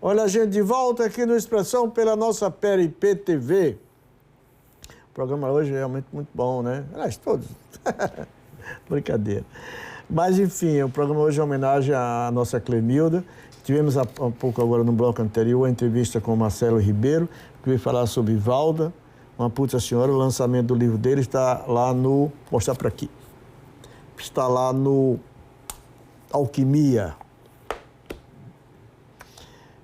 Olha a gente de volta aqui no Expressão pela nossa PRP TV. O programa hoje é realmente muito bom, né? Aliás, todos. Brincadeira. Mas, enfim, o programa hoje é uma homenagem à nossa Clemilda. Tivemos há pouco agora no bloco anterior a entrevista com o Marcelo Ribeiro, que veio falar sobre Valda, uma puta senhora. O lançamento do livro dele está lá no... Vou mostrar para aqui. Está lá no Alquimia.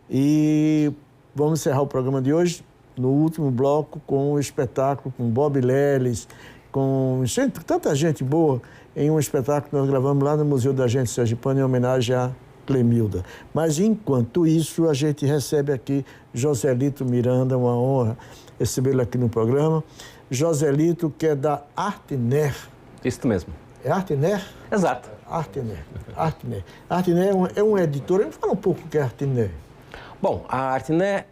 E vamos encerrar o programa de hoje no último bloco com o espetáculo com Bob Leles, com tanta gente boa, em um espetáculo que nós gravamos lá no Museu da Gente Sergipana em homenagem a Clemilda. Mas, enquanto isso, a gente recebe aqui Joselito Miranda, uma honra recebê-lo aqui no programa. Joselito, que é da Artner. Isso mesmo. É Artner? Exato. Artner. Artner é uma editora. Fala um pouco o que é Artner. Bom, a Artner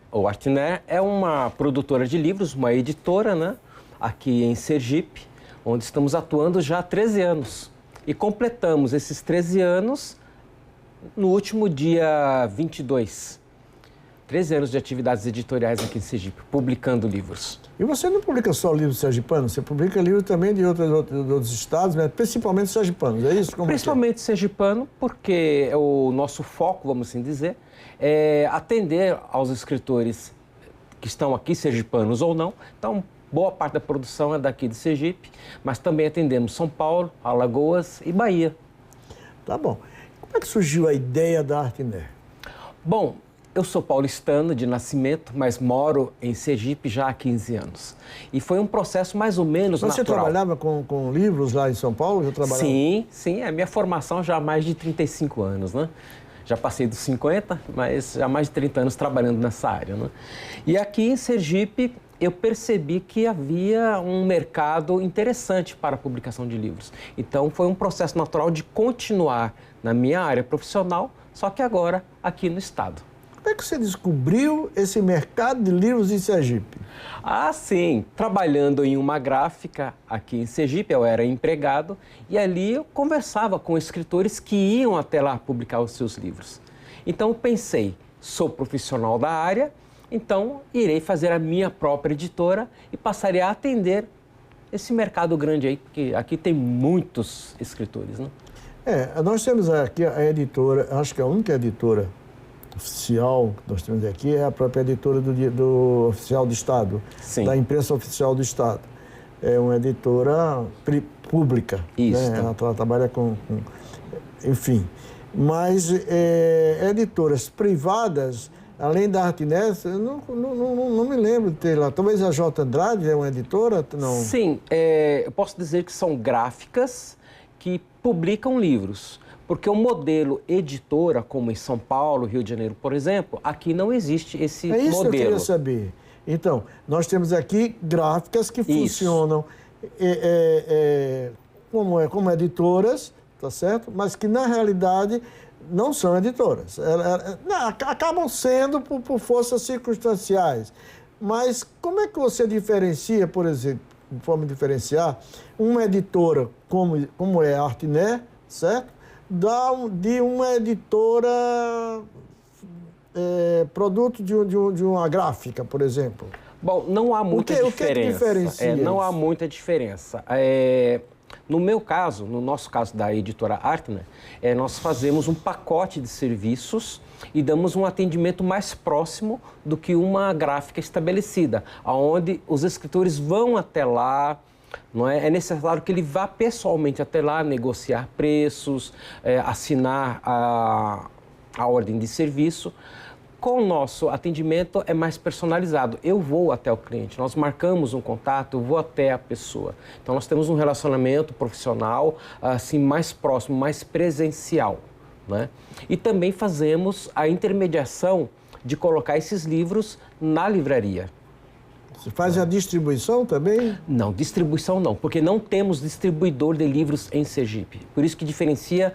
é uma produtora de livros, uma editora, né? Aqui em Sergipe, onde estamos atuando já há 13 anos. E completamos esses 13 anos no último dia 22. 13 anos de atividades editoriais aqui em Sergipe, publicando livros. E você não publica só livros sergipanos, você publica livros também de outros estados, né? Principalmente sergipanos, é isso? Principalmente sergipano, porque o nosso foco, vamos assim dizer, é atender aos escritores que estão aqui, sergipanos ou não. Então, boa parte da produção é daqui de Sergipe, mas também atendemos São Paulo, Alagoas e Bahia. Tá bom. Como é que surgiu a ideia da Artner? Bom, eu sou paulistano de nascimento, mas moro em Sergipe já há 15 anos. E foi um processo mais ou menos natural. Você trabalhava com livros lá em São Paulo? Sim. É a minha formação já há mais de 35 anos, né? Já passei dos 50, mas já há mais de 30 anos trabalhando nessa área, né? E aqui em Sergipe, eu percebi que havia um mercado interessante para a publicação de livros. Então, foi um processo natural de continuar na minha área profissional, só que agora aqui no estado. Como é que você descobriu esse mercado de livros em Sergipe? Ah, sim. Trabalhando em uma gráfica aqui em Sergipe, eu era empregado, e ali eu conversava com escritores que iam até lá publicar os seus livros. Então, eu pensei, sou profissional da área, então irei fazer a minha própria editora e passarei a atender esse mercado grande aí, porque aqui tem muitos escritores, né? Nós temos aqui a editora, acho que a única editora oficial que nós temos aqui é a própria editora do Oficial do Estado, Sim. Da imprensa oficial do Estado. É uma editora pública. Isso. Né? Ela trabalha enfim. Mas editoras privadas, além da Artner, eu não me lembro de ter lá. Talvez a J. Andrade é uma editora? Não. Sim, eu posso dizer que são gráficas que publicam livros. Porque o modelo editora, como em São Paulo, Rio de Janeiro, por exemplo, aqui não existe esse modelo. É isso que eu queria saber. Então, nós temos aqui gráficas que funcionam como editoras, tá certo? Mas que, na realidade, não são editoras. Acabam sendo por forças circunstanciais. Mas como é que você diferencia, por exemplo, de forma de diferenciar, uma editora como é a Artner, certo? De uma editora produto de uma gráfica, por exemplo? Bom, não há muita diferença. O que é que diferencia não há muita diferença. No meu caso, no nosso caso da editora Artner, nós fazemos um pacote de serviços e damos um atendimento mais próximo do que uma gráfica estabelecida, onde os escritores vão até lá. Não é necessário que ele vá pessoalmente até lá, negociar preços, assinar a ordem de serviço. Com o nosso atendimento é mais personalizado. Eu vou até o cliente, nós marcamos um contato, eu vou até a pessoa. Então, nós temos um relacionamento profissional assim, mais próximo, mais presencial. Né? E também fazemos a intermediação de colocar esses livros na livraria. Você faz a distribuição também? Não, distribuição não, porque não temos distribuidor de livros em Sergipe. Por isso que diferencia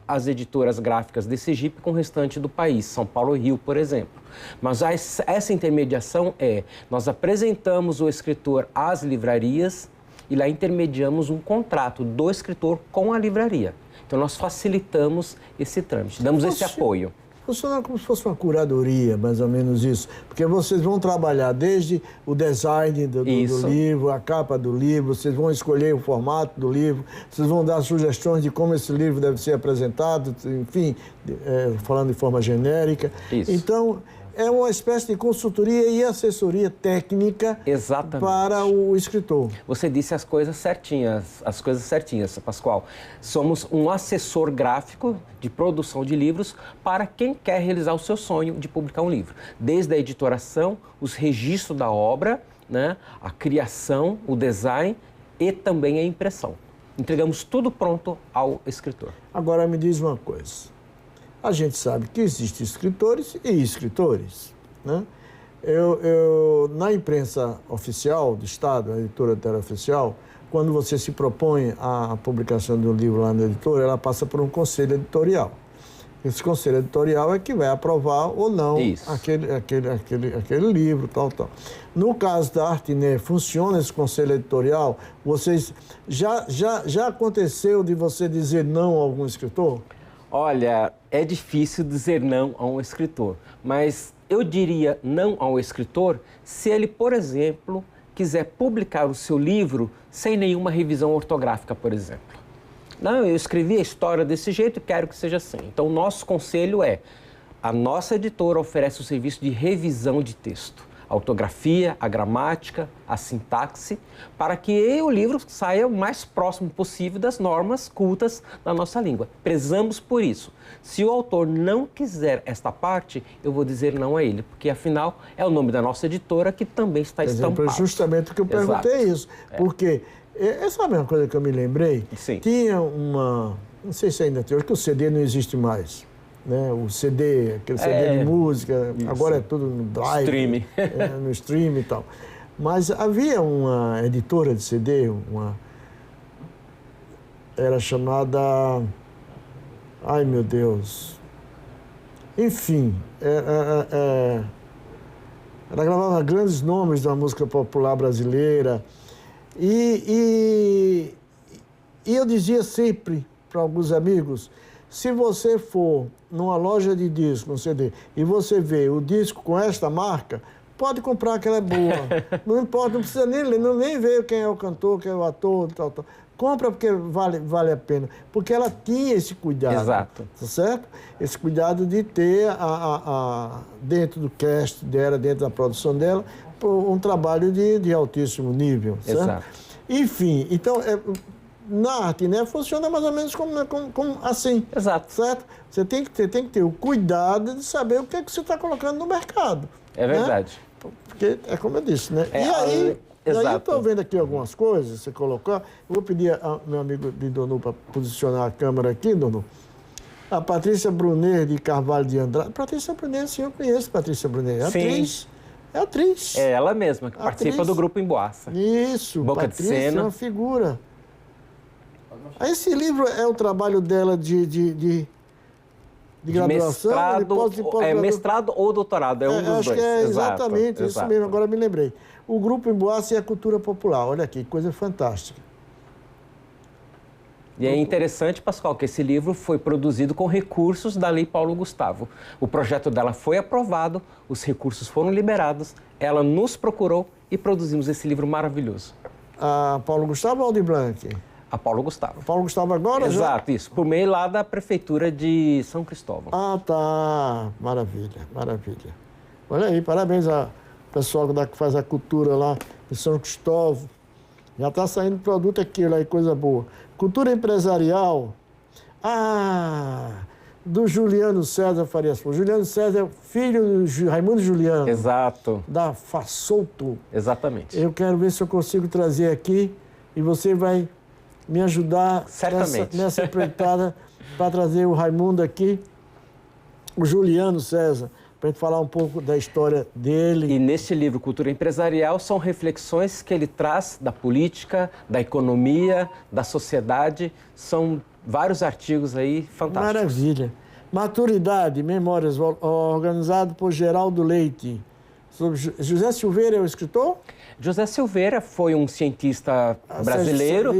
as editoras gráficas de Sergipe com o restante do país, São Paulo e Rio, por exemplo. Mas essa intermediação nós apresentamos o escritor às livrarias e lá intermediamos um contrato do escritor com a livraria. Então, nós facilitamos esse trâmite, damos esse apoio. funciona como se fosse uma curadoria, mais ou menos isso. Porque vocês vão trabalhar desde o design do livro, a capa do livro, vocês vão escolher o formato do livro, vocês vão dar sugestões de como esse livro deve ser apresentado, enfim, falando de forma genérica. Isso. Então, é uma espécie de consultoria e assessoria técnica. Exatamente. Para o escritor. Você disse as coisas certinhas, Pascoal. Somos um assessor gráfico de produção de livros para quem quer realizar o seu sonho de publicar um livro. Desde a editoração, os registros da obra, né, a criação, o design e também a impressão. Entregamos tudo pronto ao escritor. Agora me diz uma coisa. A gente sabe que existem escritores e escritores, né? Na imprensa oficial do Estado, a editora literária oficial, quando você se propõe a publicação de um livro lá na editora, ela passa por um conselho editorial. Esse conselho editorial é que vai aprovar ou não aquele livro, tal. No caso da Artnet, funciona esse conselho editorial? Vocês já aconteceu de você dizer não a algum escritor? Olha, é difícil dizer não a um escritor, mas eu diria não ao escritor se ele, por exemplo, quiser publicar o seu livro sem nenhuma revisão ortográfica, por exemplo. Não, eu escrevi a história desse jeito e quero que seja assim. Então, o nosso conselho é, a nossa editora oferece o serviço de revisão de texto, a ortografia, a gramática, a sintaxe, para que o livro saia o mais próximo possível das normas cultas da nossa língua. Prezamos por isso. Se o autor não quiser esta parte, eu vou dizer não a ele, porque afinal é o nome da nossa editora que também está estampado. Justamente o que eu perguntei isso, porque essa é a mesma coisa que eu me lembrei. Sim. Tinha não sei se ainda tem, hoje que o CD não existe mais. Né? O CD, aquele CD de música, isso. Agora é tudo no drive, streaming. No streaming e tal. Mas havia uma editora de CD, era chamada... Ai, meu Deus. Enfim, ela gravava grandes nomes da música popular brasileira. E eu dizia sempre para alguns amigos, se você for numa loja de disco, um CD, e você vê o disco com esta marca, pode comprar que ela é boa. Não importa, não precisa nem ver quem é o cantor, quem é o ator, tal. Compra porque vale a pena. Porque ela tinha esse cuidado. Exato. Tá certo? Esse cuidado de ter, dentro do cast dela, dentro da produção dela, um trabalho de altíssimo nível. Certo? Exato. Enfim, então... Na Artnet funciona mais ou menos como assim. Exato. Certo? Você tem que ter o cuidado de saber o que é que você está colocando no mercado. É verdade. Né? Porque é como eu disse, né? Exato. Eu estou vendo aqui algumas coisas, você colocou. Eu vou pedir ao meu amigo Donu para posicionar a câmera aqui, Donu. A Patrícia Brunet de Carvalho de Andrade. Patrícia Brunet, sim, eu conheço Patrícia Brunet. É atriz. É atriz. É ela mesma, que participa do grupo Emboaça. Isso, Boca Patrícia de Cena. É uma figura. Esse livro é o trabalho dela de graduação? Mestrado ou doutorado, é um dos dois. Acho que é exatamente isso exato. mesmo, agora me lembrei. O Grupo Emboaça e a Cultura Popular, olha aqui, coisa fantástica. E é interessante, Pascoal, que esse livro foi produzido com recursos da Lei Paulo Gustavo. O projeto dela foi aprovado, os recursos foram liberados, ela nos procurou e produzimos esse livro maravilhoso. A Paulo Gustavo ou Aldir Blanc? A Paulo Gustavo. Paulo Gustavo agora? Exato, isso. Por meio lá da Prefeitura de São Cristóvão. Ah, tá. Maravilha, maravilha. Olha aí, parabéns ao pessoal que faz a cultura lá em São Cristóvão. Já está saindo produto aqui, lá, coisa boa. Cultura empresarial. Do Juliano César Farias. O Juliano César é filho do Raimundo Juliano. Exato. Da Fassolto. Exatamente. Eu quero ver se eu consigo trazer aqui e você vai me ajudar nessa empreitada para trazer o Raimundo aqui, o Juliano César, para a gente falar um pouco da história dele. E neste livro, Cultura Empresarial, são reflexões que ele traz da política, da economia, da sociedade. São vários artigos aí fantásticos. Maravilha. Maturidade, Memórias, organizado por Geraldo Leite. José Silveira é o escritor? José Silveira foi um cientista brasileiro,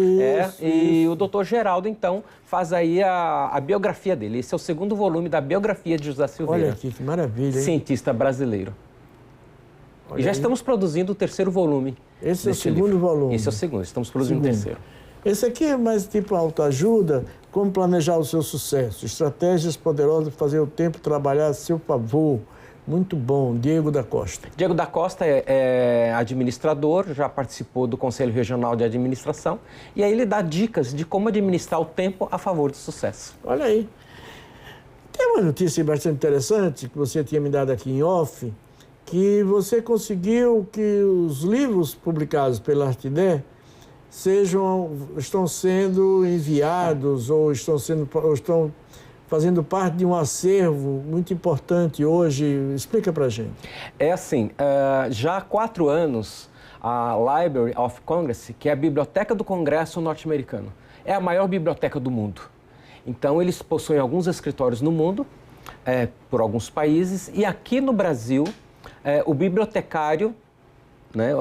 e o Dr. Geraldo, então, faz aí a biografia dele. Esse é o segundo volume da biografia de José Silveira. Olha aqui, que maravilha, hein? Cientista brasileiro. Olha e já aí. estamos produzindo o terceiro volume. Esse é o segundo volume. Esse é o segundo, estamos produzindo o terceiro. Esse aqui é mais tipo autoajuda, como planejar o seu sucesso, estratégias poderosas para fazer o tempo trabalhar a seu favor. Muito bom, Diego da Costa. Diego da Costa é administrador, já participou do Conselho Regional de Administração, e aí ele dá dicas de como administrar o tempo a favor do sucesso. Olha aí. Tem uma notícia bastante interessante que você tinha me dado aqui em off, que você conseguiu que os livros publicados pela Artidé estão sendo enviados ou estão fazendo parte de um acervo muito importante hoje. Explica pra gente. É assim, já há 4 anos, a Library of Congress, que é a Biblioteca do Congresso norte-americano, é a maior biblioteca do mundo. Então, eles possuem alguns escritórios no mundo, por alguns países, e aqui no Brasil, o bibliotecário, né,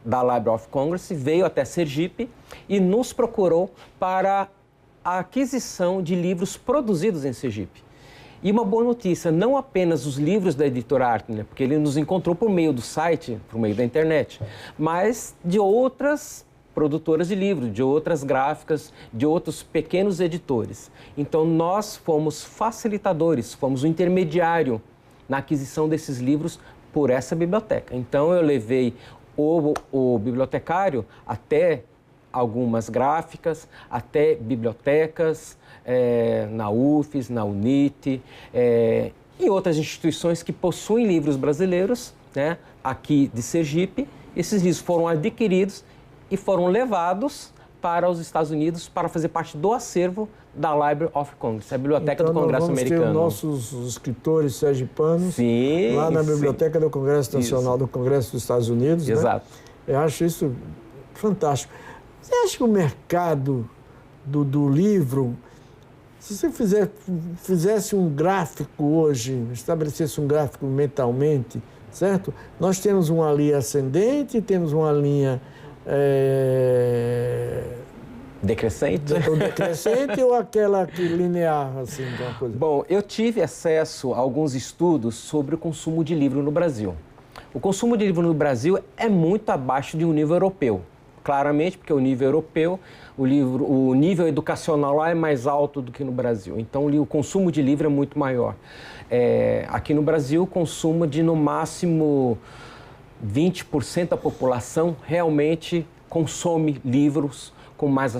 da Library of Congress veio até Sergipe e nos procurou para a aquisição de livros produzidos em Sergipe. E uma boa notícia, não apenas os livros da editora Artner, porque ele nos encontrou por meio do site, por meio da internet, mas de outras produtoras de livros, de outras gráficas, de outros pequenos editores. Então, nós fomos facilitadores, fomos o intermediário na aquisição desses livros por essa biblioteca. Então, eu levei o bibliotecário até algumas gráficas, até bibliotecas, na UFES, na UNIT, e outras instituições que possuem livros brasileiros, né, aqui de Sergipe. Esses livros foram adquiridos e foram levados para os Estados Unidos para fazer parte do acervo da Library of Congress, a Biblioteca do Congresso Americano. Então, vamos ter nossos escritores sergipanos lá na Sim, Biblioteca do Congresso Nacional do Congresso dos Estados Unidos. Exato. Né? Eu acho isso fantástico. Você acha que o mercado do livro, se você fizesse um gráfico hoje, estabelecesse um gráfico mentalmente, certo? Nós temos uma linha ascendente, temos uma linha... Decrescente? Ou decrescente ou aquela que linear, assim, uma coisa? Bom, eu tive acesso a alguns estudos sobre o consumo de livro no Brasil. O consumo de livro no Brasil é muito abaixo de um nível europeu. Claramente, porque o nível europeu, o nível educacional lá é mais alto do que no Brasil. Então, o consumo de livro é muito maior. Aqui no Brasil, o consumo de, no máximo, 20% da população realmente consome livros com mais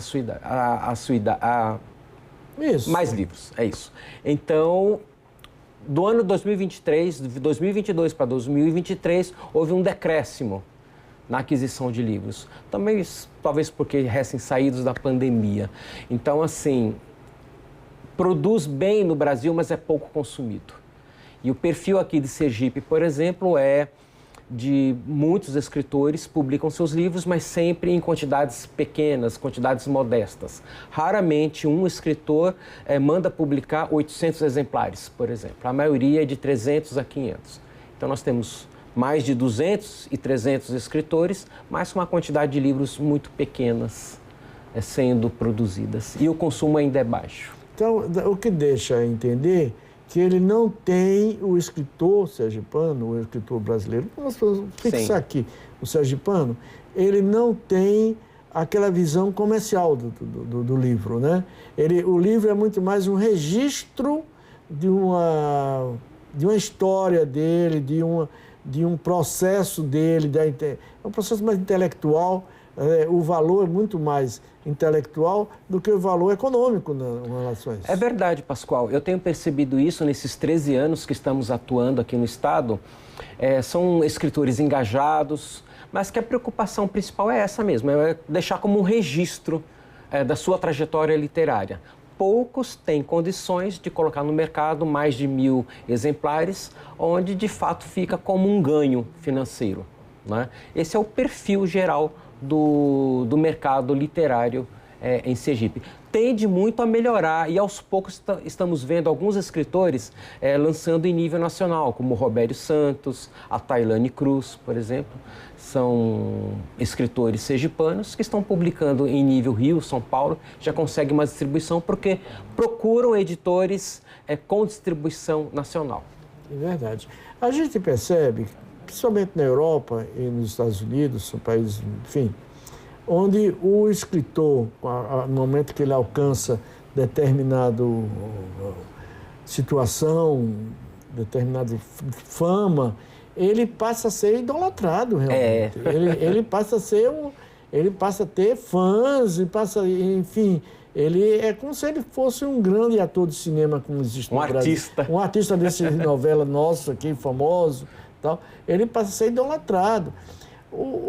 Isso. mais livros, é isso. Então, do ano 2023, de 2022 para 2023, houve um decréscimo na aquisição de livros. Também, talvez porque recém-saídos da pandemia. Então, assim, produz bem no Brasil, mas é pouco consumido. E o perfil aqui de Sergipe, por exemplo, é de muitos escritores publicam seus livros, mas sempre em quantidades pequenas, quantidades modestas. Raramente um escritor manda publicar 800 exemplares, por exemplo. A maioria é de 300 a 500. Então, nós temos mais de 200 e 300 escritores, mas com uma quantidade de livros muito pequenas sendo produzidas. E o consumo ainda é baixo. Então, o que deixa entender que ele não tem o escritor sergipano, o escritor brasileiro, nós vamos fixar aqui o sergipano, ele não tem aquela visão comercial do livro, né? O livro é muito mais um registro de uma história dele, de um processo dele, é um processo mais intelectual. O valor é muito mais intelectual do que o valor econômico nas relações. É verdade, Pascoal. Eu tenho percebido isso nesses 13 anos que estamos atuando aqui no Estado. São escritores engajados, mas que a preocupação principal é essa mesmo, é deixar como um registro da sua trajetória literária. Poucos têm condições de colocar no mercado mais de 1000 exemplares, onde de fato fica como um ganho financeiro, né? Esse é o perfil geral do mercado literário em Sergipe. Tende muito a melhorar e aos poucos estamos vendo alguns escritores lançando em nível nacional, como o Robério Santos, a Tailane Cruz, por exemplo. São escritores sergipanos que estão publicando em nível Rio, São Paulo, já conseguem uma distribuição porque procuram editores com distribuição nacional. É verdade. A gente percebe, principalmente na Europa e nos Estados Unidos, são países, enfim, onde o escritor, no momento que ele alcança determinada situação, determinada fama, ele passa a ser idolatrado, realmente. Ele passa a ser ele passa a ter fãs, enfim, ele é como se ele fosse um grande ator de cinema, como existe no Brasil. Artista. Um artista desse novela nosso aqui, famoso, tal. Ele passa a ser idolatrado.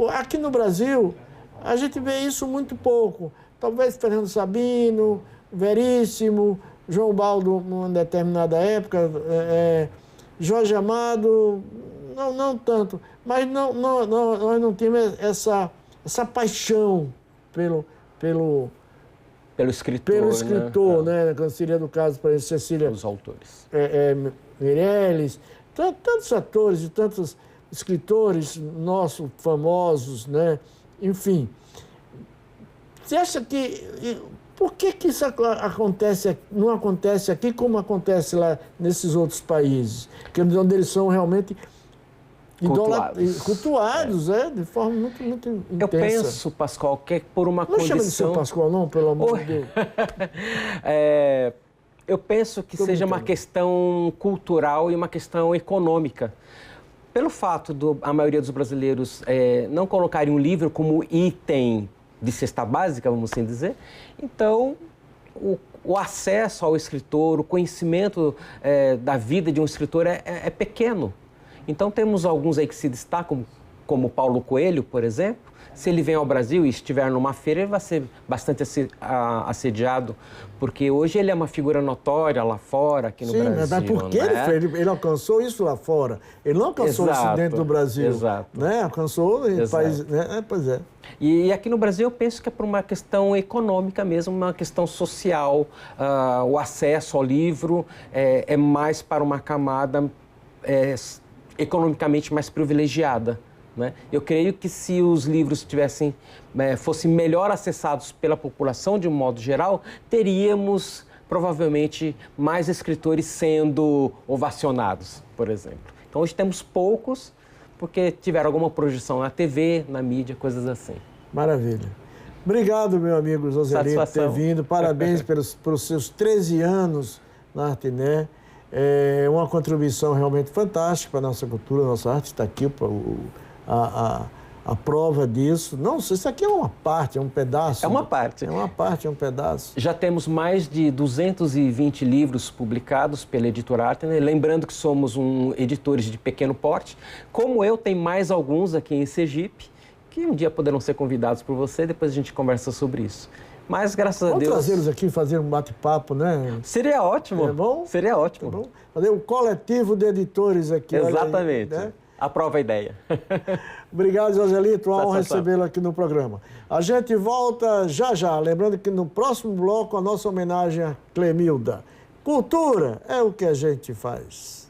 Aqui no Brasil, a gente vê isso muito pouco. Talvez Fernando Sabino, Veríssimo, João Baldo, numa determinada época, Jorge Amado, não tanto. Mas nós não temos essa paixão pelo escritor, né? Que seria do caso, por exemplo, Cecília... Os autores. Meirelles, tantos atores e tantos escritores nossos famosos, né? Enfim, você acha que... Por que isso não acontece aqui como acontece lá nesses outros países? Onde eles são realmente cultuados, de forma muito, muito intensa. Eu penso, Pascoal, que é por uma condição... Não chama de seu Pascoal, não, pelo amor de Deus. Eu penso que seja uma questão cultural e uma questão econômica. Pelo fato a maioria dos brasileiros não colocarem um livro como item de cesta básica, vamos assim dizer, então o acesso ao escritor, o conhecimento da vida de um escritor é pequeno. Então temos alguns aí que se destacam, como Paulo Coelho, por exemplo. Se ele vem ao Brasil e estiver numa feira, ele vai ser bastante assediado, porque hoje ele é uma figura notória lá fora, aqui no Brasil. Mas por que ele alcançou isso lá fora? Ele não alcançou isso dentro do Brasil. Exato. Né? Alcançou em países... Né? Pois é. E aqui no Brasil eu penso que é por uma questão econômica mesmo, uma questão social. O acesso ao livro é mais para uma camada economicamente mais privilegiada. Né? Eu creio que se os livros fossem melhor acessados pela população de um modo geral, teríamos provavelmente mais escritores sendo ovacionados, por exemplo. Então hoje temos poucos, porque tiveram alguma projeção na TV, na mídia, coisas assim. Maravilha. Obrigado, meu amigo Joselito, por ter vindo. Parabéns pelos seus 13 anos na Artné. É uma contribuição realmente fantástica para a nossa cultura, a nossa arte. Está aqui a prova disso. Não, isso aqui é uma parte, é um pedaço. É uma parte. É uma parte, é um pedaço. Já temos mais de 220 livros publicados pela editora Artné. Lembrando que somos editores de pequeno porte. Como eu, tem mais alguns aqui em Sergipe, que um dia poderão ser convidados por você, depois a gente conversa sobre isso. Mas, graças a Deus... Vamos trazê-los aqui, fazer um bate-papo, né? Seria ótimo. É bom? Seria ótimo. É bom? Fazer um coletivo de editores aqui. Exatamente. Aí, né? Aprova a ideia. Obrigado, Joselito. Uma honra recebê-lo aqui no programa. A gente volta já. Lembrando que no próximo bloco, a nossa homenagem a Clemilda. Cultura é o que a gente faz.